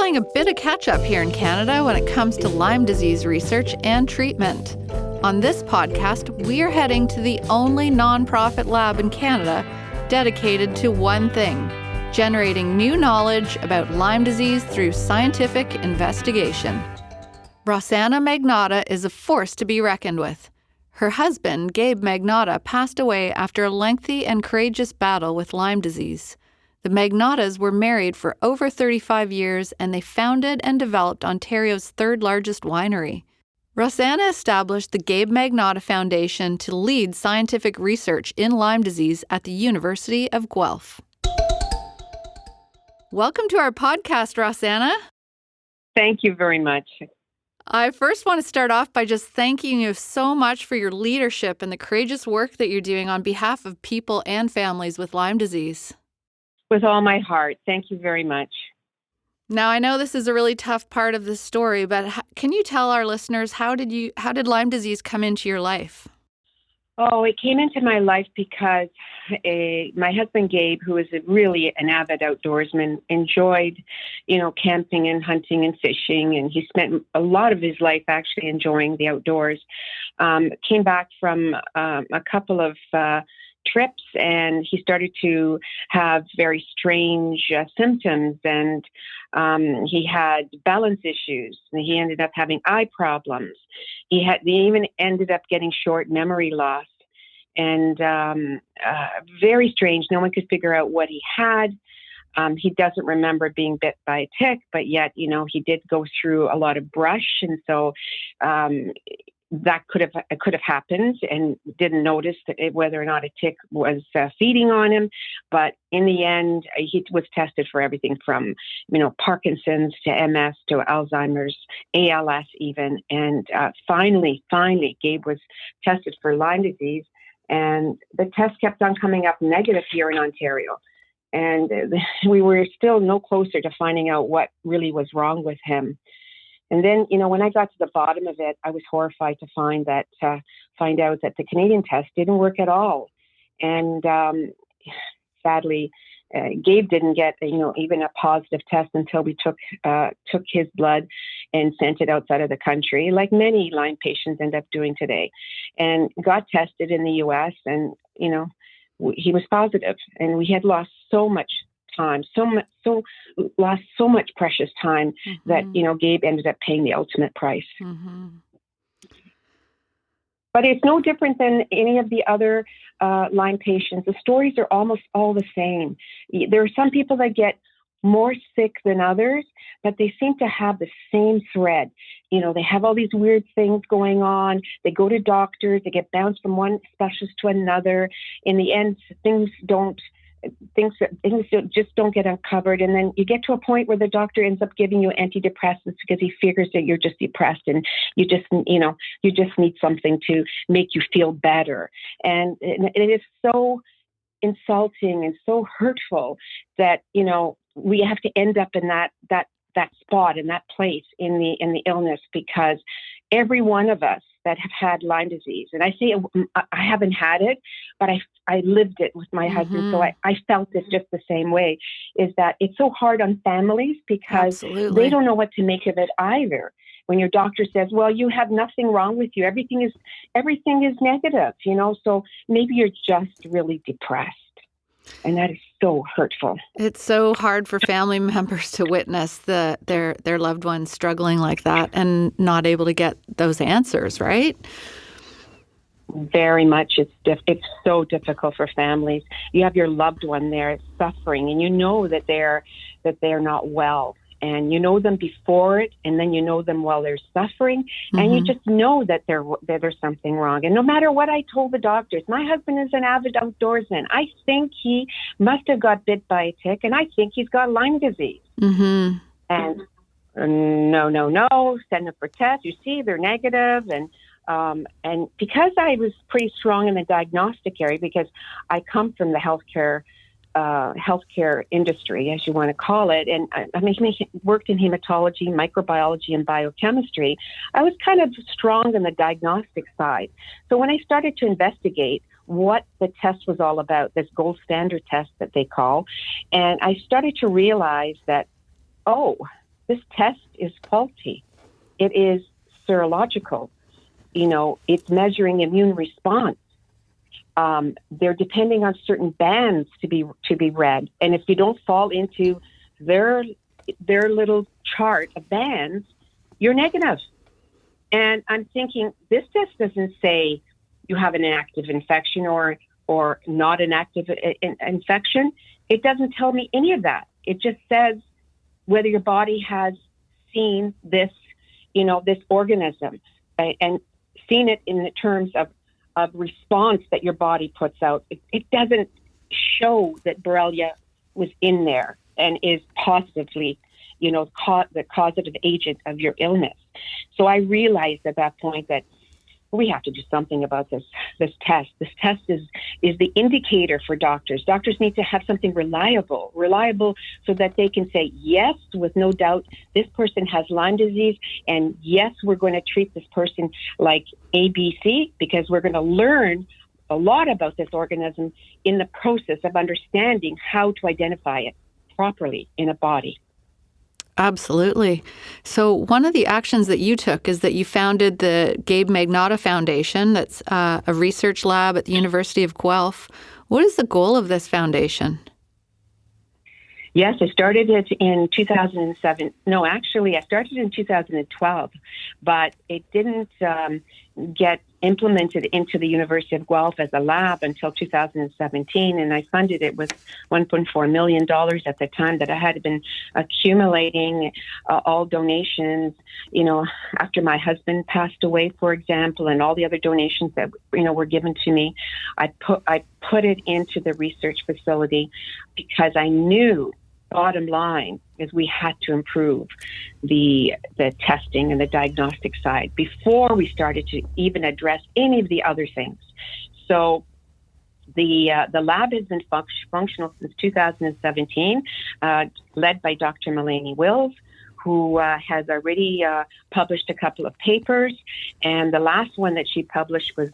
playing a bit of catch-up here in Canada when it comes to Lyme disease research and treatment. On this podcast, we are heading to the only nonprofit lab in Canada dedicated to one thing: generating new knowledge about Lyme disease through scientific investigation. Rossana Magnotta is a force to be reckoned with. Her husband, Gabe Magnotta, passed away after a lengthy and courageous battle with Lyme disease. The Magnottas were married for over 35 years, and they founded and developed Ontario's third largest winery. Rossana established the Gabe Magnotta Foundation to lead scientific research in Lyme disease at the University of Guelph. Welcome to our podcast, Rossana. Thank you very much. I first want to start off by just thanking you so much for your leadership and the courageous work that you're doing on behalf of people and families with Lyme disease. With all my heart. Thank you very much. Now, I know this is a really tough part of the story, but can you tell our listeners how did Lyme disease come into your life? Oh, it came into my life because my husband, Gabe, who is really an avid outdoorsman, enjoyed, camping and hunting and fishing. And he spent a lot of his life actually enjoying the outdoors. Came back from a couple of trips, and he started to have very strange symptoms, and he had balance issues, and he ended up having eye problems. He even ended up getting short memory loss, and very strange. No one could figure out what he had. He doesn't remember being bit by a tick, but yet, he did go through a lot of brush, and so that could have happened, and didn't notice whether or not a tick was feeding on him. But in the end, he was tested for everything from, Parkinson's to MS to Alzheimer's, ALS even. And finally, Gabe was tested for Lyme disease, and the test kept on coming up negative here in Ontario. And we were still no closer to finding out what really was wrong with him. And then, when I got to the bottom of it, I was horrified to find out that the Canadian test didn't work at all. And sadly, Gabe didn't get, even a positive test until we took his blood and sent it outside of the country, like many Lyme patients end up doing today, and got tested in the U.S. And, he was positive, and we had lost so much time, lost so much precious time that, Gabe ended up paying the ultimate price. Mm-hmm. But it's no different than any of the other Lyme patients. The stories are almost all the same. There are some people that get more sick than others, but they seem to have the same thread. They have all these weird things going on. They go to doctors, they get bounced from one specialist to another. In the end, things just don't get uncovered. And then you get to a point where the doctor ends up giving you antidepressants because he figures that you're just depressed and you just need something to make you feel better. And it is so insulting and so hurtful that, we have to end up in that spot, in that place in the illness, because every one of us that have had Lyme disease, and I say I haven't had it, but I lived it with my husband, so I felt it just the same way, is that it's so hard on families because they don't know what to make of it either. When your doctor says, well, you have nothing wrong with you, everything is negative, so maybe you're just really depressed. And that is so hurtful. It's so hard for family members to witness their loved ones struggling like that and not able to get those answers, right? Very much. It's so difficult for families. You have your loved one there suffering, and you know that they're not well. And you know them before it, and then you know them while they're suffering, and you just know that there's something wrong. And no matter what I told the doctors, my husband is an avid outdoorsman. I think he must have got bit by a tick, and I think he's got Lyme disease. Mm-hmm. And no, send them for tests. You see, they're negative, and because I was pretty strong in the diagnostic area, because I come from the healthcare industry, as you want to call it. And I worked in hematology, microbiology, and biochemistry. I was kind of strong in the diagnostic side. So when I started to investigate what the test was all about, this gold standard test that they call, and I started to realize that, this test is faulty. It is serological. It's measuring immune response. They're depending on certain bands to be read, and if you don't fall into their little chart of bands, you're negative. And I'm thinking, this test doesn't say you have an active infection or not an active infection. It doesn't tell me any of that. It just says whether your body has seen this, this organism, and seen it in the terms of response that your body puts out. It doesn't show that Borrelia was in there and is positively, the causative agent of your illness. So I realized at that point that we have to do something about this test. This test is the indicator for doctors. Doctors need to have something reliable so that they can say, yes, with no doubt, this person has Lyme disease, and yes, we're going to treat this person like ABC, because we're going to learn a lot about this organism in the process of understanding how to identify it properly in a body. Absolutely. So one of the actions that you took is that you founded the Gabe Magnotta Foundation. That's a research lab at the University of Guelph. What is the goal of this foundation? Yes, I started it in 2007. No, actually, I started in 2012, but it didn't get implemented into the University of Guelph as a lab until 2017, and I funded it with $1.4 million at the time that I had been accumulating all donations, after my husband passed away, for example, and all the other donations that, were given to me. I put it into the research facility because I knew, bottom line, is we had to improve the testing and the diagnostic side before we started to even address any of the other things. So the lab has been functional since 2017, led by Dr. Melanie Wills, who has already published a couple of papers, and the last one that she published was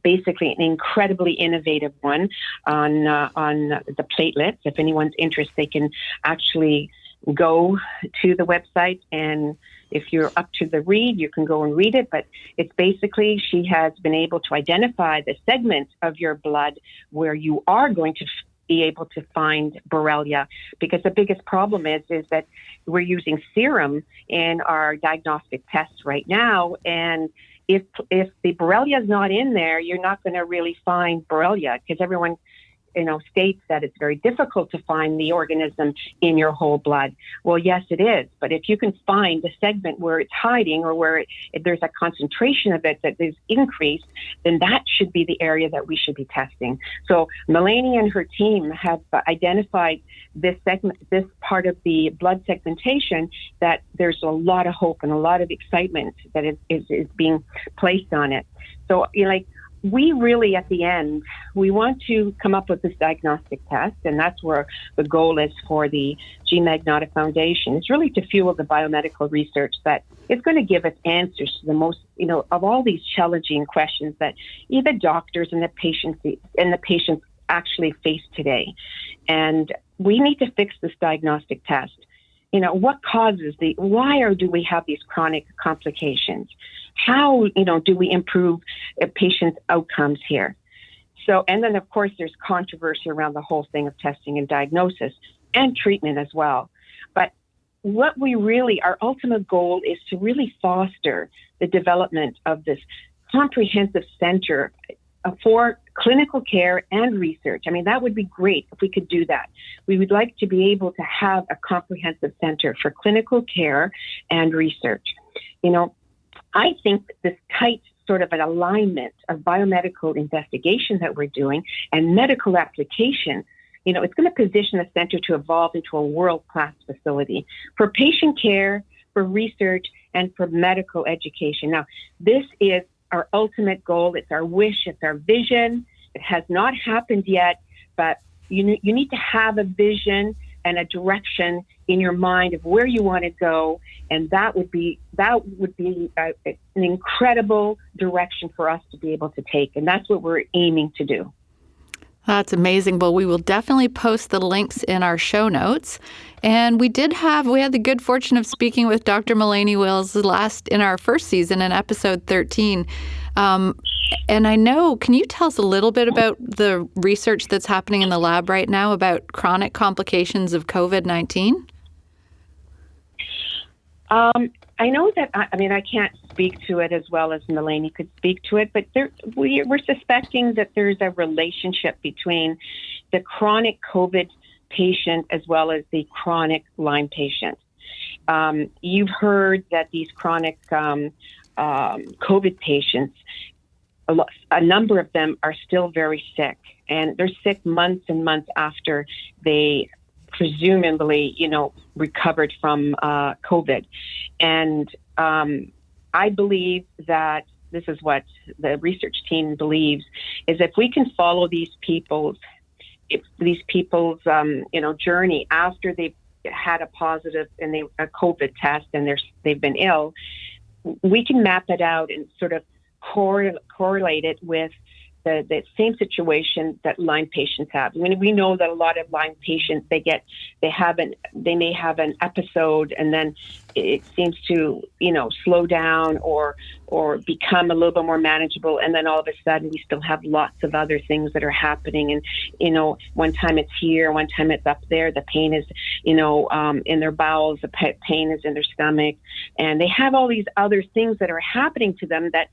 basically an incredibly innovative one on the platelets. If anyone's interested, they can actually go to the website, and if you're up to the read, you can go and read it. But it's basically, she has been able to identify the segment of your blood where you are going to be able to find Borrelia, because the biggest problem is that we're using serum in our diagnostic tests right now, and if the Borrelia is not in there, you're not going to really find Borrelia, because everyone, states that it's very difficult to find the organism in your whole blood. Well, yes, it is. But if you can find the segment where it's hiding, or where there's a concentration of it that is increased, then that should be the area that we should be testing. So Melanie and her team have identified this segment, this part of the blood segmentation, that there's a lot of hope and a lot of excitement that is being placed on it. So, we really, at the end, we want to come up with this diagnostic test, and that's where the goal is for the G. Magnotta Foundation. It's really to fuel the biomedical research that is going to give us answers to the most, of all these challenging questions that even doctors and the patients actually face today. And we need to fix this diagnostic test. What causes why do we have these chronic complications? How, do we improve patients' outcomes here? So, and then of course there's controversy around the whole thing of testing and diagnosis and treatment as well. But what our ultimate goal is to really foster the development of this comprehensive center for clinical care and research. I mean, that would be great if we could do that. We would like to be able to have a comprehensive center for clinical care and research. I think this tight sort of an alignment of biomedical investigation that we're doing and medical application, it's going to position the center to evolve into a world-class facility for patient care, for research, and for medical education. Now, this is our ultimate goal. It's our wish. It's our vision. It has not happened yet, but you need to have a vision and a direction in your mind of where you want to go, and that would be an incredible direction for us to be able to take, and that's what we're aiming to do. That's amazing. Well, we will definitely post the links in our show notes. And we had the good fortune of speaking with Dr. Melanie Wills in our first season in episode 13. And I know, can you tell us a little bit about the research that's happening in the lab right now about chronic complications of COVID-19? I know that, I can't speak to it as well as Melanie could speak to it, but we're suspecting that there's a relationship between the chronic COVID patient as well as the chronic Lyme patient. You've heard that these chronic COVID patients, a number of them are still very sick, and they're sick months and months after they presumably, recovered from COVID. And I believe that this is what the research team believes, is if we can follow these people's journey after they've had a positive and a COVID test and they've been ill, we can map it out and sort of correlate it with the same situation that Lyme patients have. I mean, we know that a lot of Lyme patients, they may have an episode and then it seems to, slow down or become a little bit more manageable. And then all of a sudden we still have lots of other things that are happening. And, one time it's here, one time it's up there. The pain is, in their bowels, the pain is in their stomach. And they have all these other things that are happening to them that,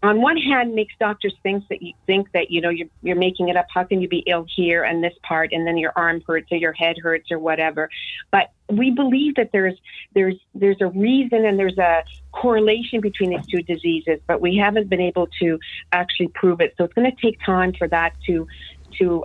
on one hand, makes doctors think that you're making it up. How can you be ill here and this part, and then your arm hurts or your head hurts or whatever? But we believe that there's a reason and there's a correlation between these two diseases, but we haven't been able to actually prove it. So it's going to take time for that to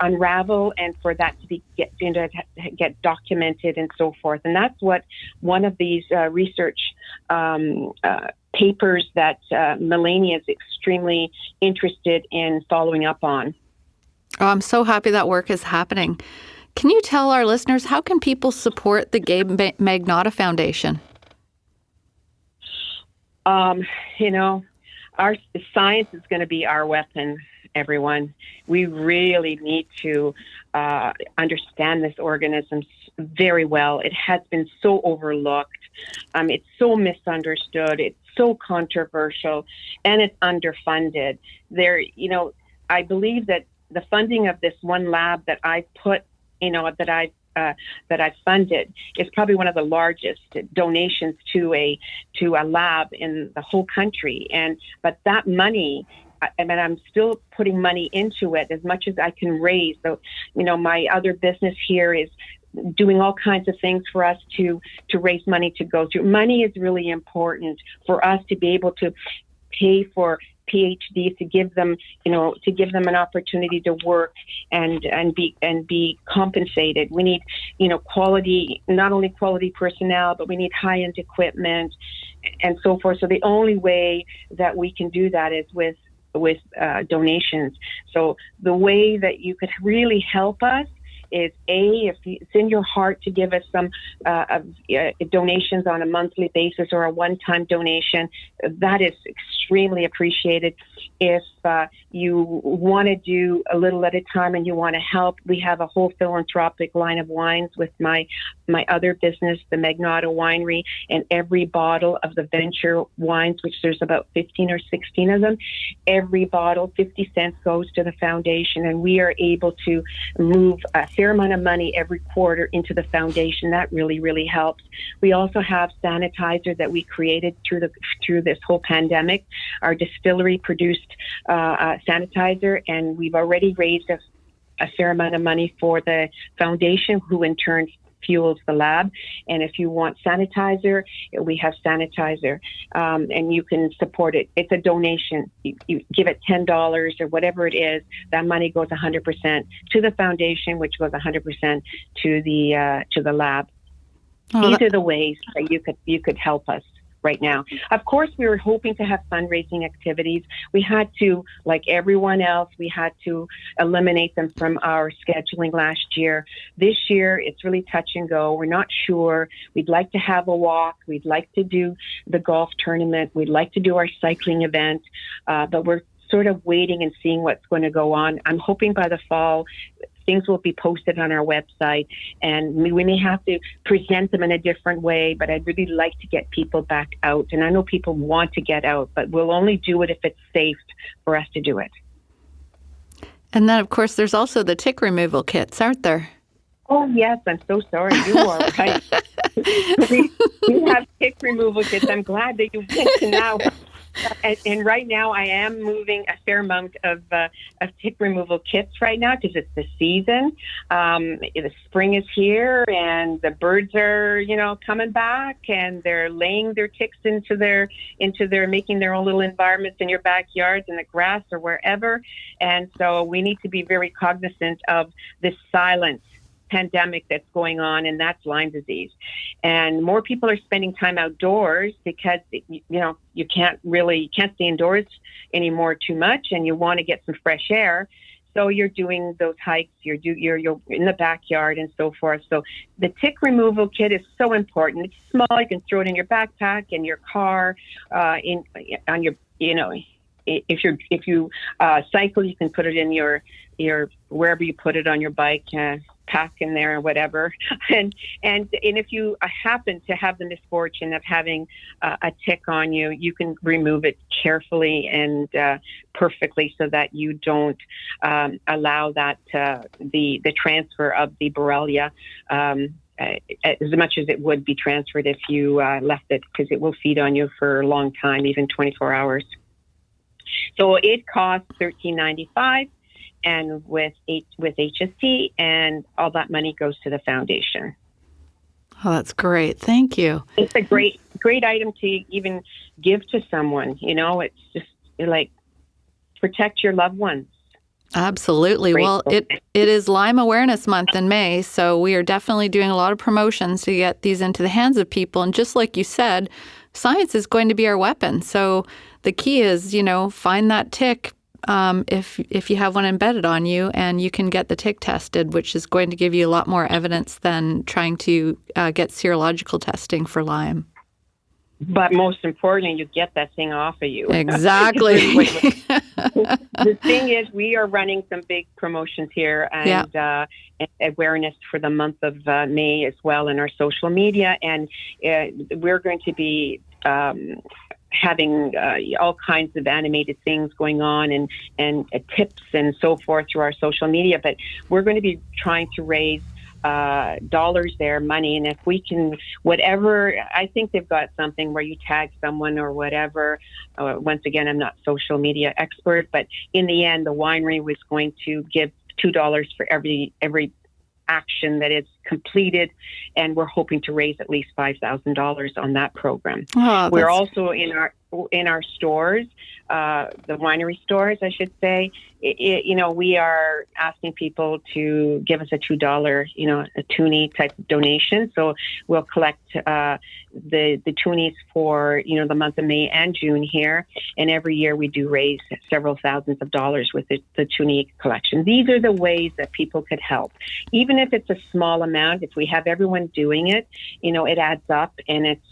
unravel and for that to get documented and so forth. And that's what one of these research papers that Melanie is extremely interested in following up on. Oh, I'm so happy that work is happening. Can you tell our listeners, how can people support the Gabe Magnotta Foundation? Our science is going to be our weapon, everyone. We really need to understand this organism very well. It has been so overlooked. It's so misunderstood. It's so controversial, and it's underfunded. I believe that the funding of this one lab that I put, that I've funded is probably one of the largest donations to a lab in the whole country. But that money, I'm still putting money into it as much as I can raise. So, my other business here is doing all kinds of things for us to raise money to go to. Money is really important for us to be able to pay for PhDs, to give them an opportunity to work and be compensated. We need, quality, not only quality personnel, but we need high-end equipment and so forth. So the only way that we can do that is with donations. So the way that you could really help us is if it's in your heart to give us some donations on a monthly basis or a one-time donation. That is extremely appreciated. If you want to do a little at a time and you want to help, we have a whole philanthropic line of wines with my other business, the Magnotta Winery, and every bottle of the Venture wines, which there's about 15 or 16 of them, every bottle, 50 cents goes to the foundation, and we are able to move a fair amount of money every quarter into the foundation. That really, really helps. We also have sanitizer that we created through this whole pandemic. Our distillery produced sanitizer, and we've already raised a fair amount of money for the foundation, who in turn fuels the lab. And if you want sanitizer, we have sanitizer, and you can support it. It's a donation. You give it $10 or whatever it is. That money goes 100% to the foundation, which goes 100% to the lab. These are the ways that you could help us right now. Of course, we were hoping to have fundraising activities. We had to, like everyone else, we had to eliminate them from our scheduling last year. This year, it's really touch and go. We're not sure. We'd like to have a walk. We'd like to do the golf tournament. We'd like to do our cycling event, but we're sort of waiting and seeing what's going to go on. I'm hoping by the fall, things will be posted on our website, and we may have to present them in a different way, but I'd really like to get people back out. And I know people want to get out, but we'll only do it if it's safe for us to do it. And then, of course, there's also the tick removal kits, aren't there? Oh, yes. I'm so sorry. You are right. we have tick removal kits. I'm glad that you mentioned now. And right now, I am moving a fair amount of tick removal kits right now because it's the season. The spring is here, and the birds are, coming back, and they're laying their ticks into their making their own little environments in your backyards, in the grass or wherever. And so we need to be very cognizant of this silent pandemic that's going on, and that's Lyme disease. And more people are spending time outdoors because you can't stay indoors anymore too much, and you want to get some fresh air. So you're doing those hikes, you're in the backyard and so forth. So the tick removal kit is so important. It's small. You can throw it in your backpack, in your car, if you cycle, you can put it in your wherever you put it on your bike, pack in there or whatever. And if you happen to have the misfortune of having a tick on you, you can remove it carefully and perfectly so that you don't allow that the transfer of the Borrelia as much as it would be transferred if you left it, because it will feed on you for a long time, even 24 hours. So it costs $13.95, and with HST, and all that money goes to the foundation. Oh, that's great. Thank you. It's a great item to even give to someone. It's just like protect your loved ones. Absolutely. Well, it is Lyme Awareness Month in May, so we are definitely doing a lot of promotions to get these into the hands of people. And just like you said, science is going to be our weapon. So the key is, find that tick if you have one embedded on you, and you can get the tick tested, which is going to give you a lot more evidence than trying to get serological testing for Lyme. But most importantly, you get that thing off of you. Exactly. The thing is, we are running some big promotions here and awareness for the month of May as well in our social media. And we're going to be having all kinds of animated things going on and tips and so forth through our social media. But we're going to be trying to raise dollars there, money, and if we can, whatever, I think they've got something where you tag someone or whatever. Once again, I'm not a social media expert, but in the end, the winery was going to give $2 for every action that is completed, and we're hoping to raise at least $5,000 on that program. We're also in our stores, the winery stores, I should say. We are asking people to give us a $2, a toonie type of donation. So we'll collect the toonies for the month of May and June here, and every year we do raise several thousands of dollars with the toonie collection. These are the ways that people could help, even if it's a small amount. If we have everyone doing it, it adds up, and it's.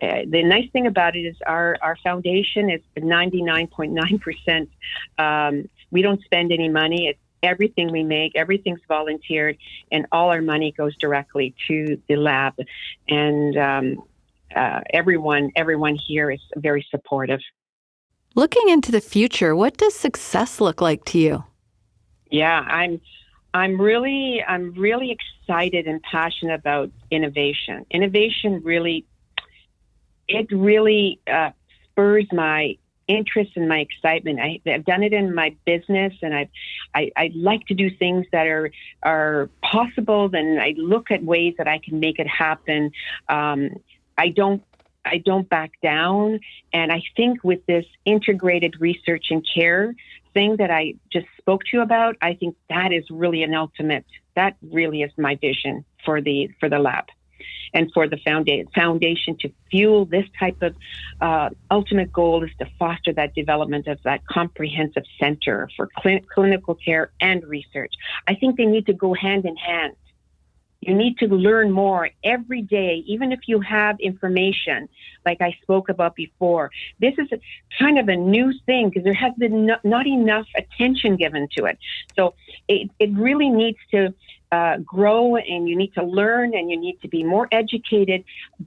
The nice thing about it is our foundation is 99.9%. We don't spend any money. It's everything we make, everything's volunteered, and all our money goes directly to the lab. And everyone here is very supportive. Looking into the future, what does success look like to you? Yeah, I'm really excited and passionate about innovation. Innovation really spurs my interest and my excitement. I've done it in my business, and I like to do things that are possible. Then I look at ways that I can make it happen. I don't back down. And I think with this integrated research and care thing that I just spoke to you about, I think that is really that really is my vision for the lab and for the foundation to fuel this type of ultimate goal is to foster that development of that comprehensive center for clinical care and research. I think they need to go hand in hand. You need to learn more every day, even if you have information like I spoke about before. This is kind of a new thing because there has been not enough attention given to it. So it really needs to grow, and you need to learn, and you need to be more educated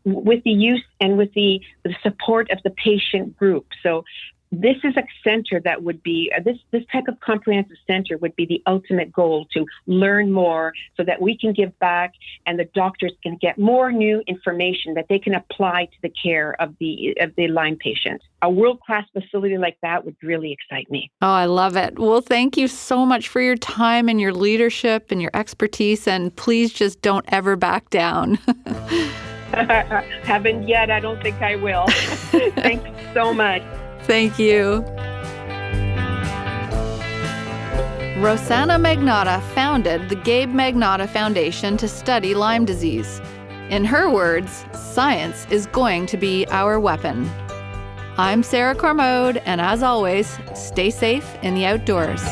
with the use and with the support of the patient group. So this is a center that would be, this type of comprehensive center would be the ultimate goal, to learn more so that we can give back and the doctors can get more new information that they can apply to the care of the Lyme patient. A world-class facility like that would really excite me. Oh, I love it. Well, thank you so much for your time and your leadership and your expertise, and please just don't ever back down. Haven't yet. I don't think I will. Thank you so much. Thank you. Rossana Magnotta founded the Gabe Magnotta Foundation to study Lyme disease. In her words, science is going to be our weapon. I'm Sarah Cormode, and as always, stay safe in the outdoors.